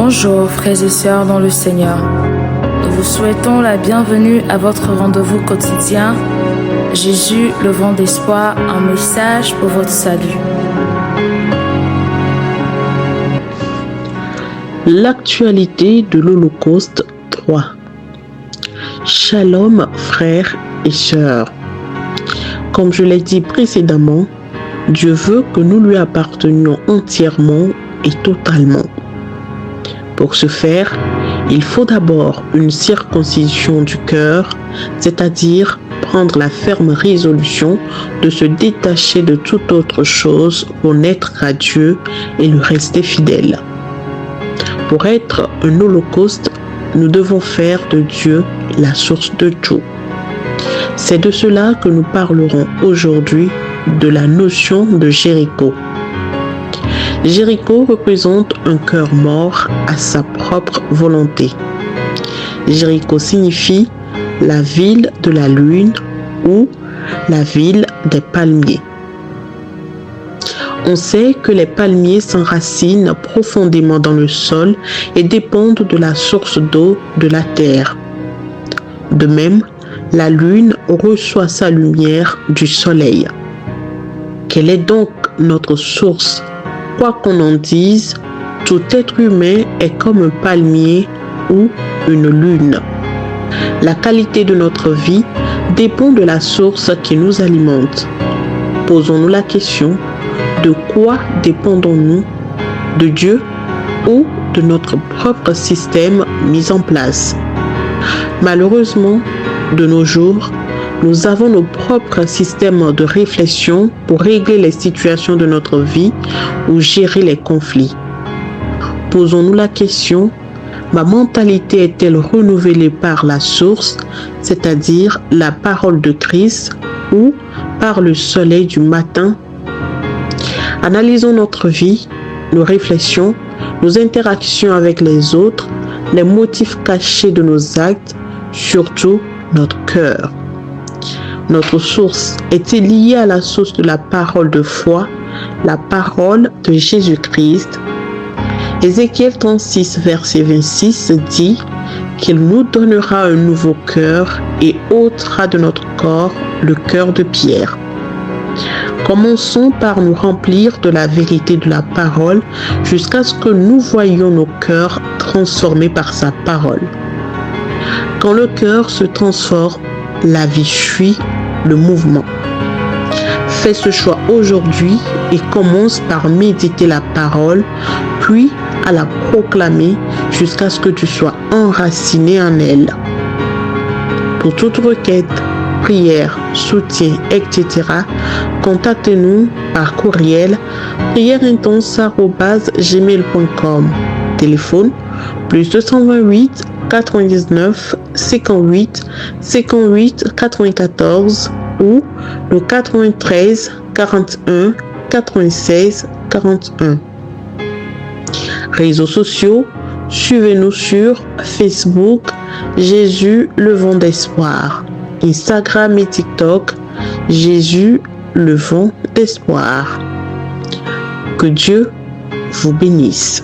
Bonjour frères et sœurs dans le Seigneur. Nous vous souhaitons la bienvenue à votre rendez-vous quotidien. Jésus, le vent d'espoir, un message pour votre salut. L'actualité de l'Holocauste 3. Shalom frères et sœurs. Comme je l'ai dit précédemment, Dieu veut que nous lui appartenions entièrement et totalement. Pour ce faire, il faut d'abord une circoncision du cœur, c'est-à-dire prendre la ferme résolution de se détacher de toute autre chose pour naître à Dieu et lui rester fidèle. Pour être un holocauste, nous devons faire de Dieu la source de tout. C'est de cela que nous parlerons aujourd'hui, de la notion de Jéricho. Jéricho représente un cœur mort à sa propre volonté. Jéricho signifie la ville de la lune ou la ville des palmiers. On sait que les palmiers s'enracinent profondément dans le sol et dépendent de la source d'eau de la terre. De même, la lune reçoit sa lumière du soleil. Quelle est donc notre source? Quoi qu'on en dise, tout être humain est comme un palmier ou une lune. La qualité de notre vie dépend de la source qui nous alimente. Posons-nous la question, de quoi dépendons-nous? De Dieu ou de notre propre système mis en place? Malheureusement, de nos jours, nous avons nos propres systèmes de réflexion pour régler les situations de notre vie ou gérer les conflits. Posons-nous la question, ma mentalité est-elle renouvelée par la source, c'est-à-dire la parole de Christ, ou par le soleil du matin? Analysons notre vie, nos réflexions, nos interactions avec les autres, les motifs cachés de nos actes, surtout notre cœur. Notre source est-elle liée à la source de la parole de foi, la parole de Jésus-Christ? Ézéchiel 36, verset 26 dit qu'il nous donnera un nouveau cœur et ôtera de notre corps le cœur de pierre. Commençons par nous remplir de la vérité de la parole jusqu'à ce que nous voyions nos cœurs transformés par sa parole. Quand le cœur se transforme, la vie suit le mouvement. Fais ce choix aujourd'hui et commence par méditer la parole, puis à la proclamer jusqu'à ce que tu sois enraciné en elle. Pour toute requête, prière, soutien, etc., contactez-nous par courriel prièreintense@gmail.com. Téléphone plus 228 99 58 58 94 ou le 93 41 96 41. Réseaux sociaux, suivez-nous sur Facebook, Jésus le vent d'espoir, Instagram et TikTok, Jésus le vent d'espoir. Que Dieu vous bénisse.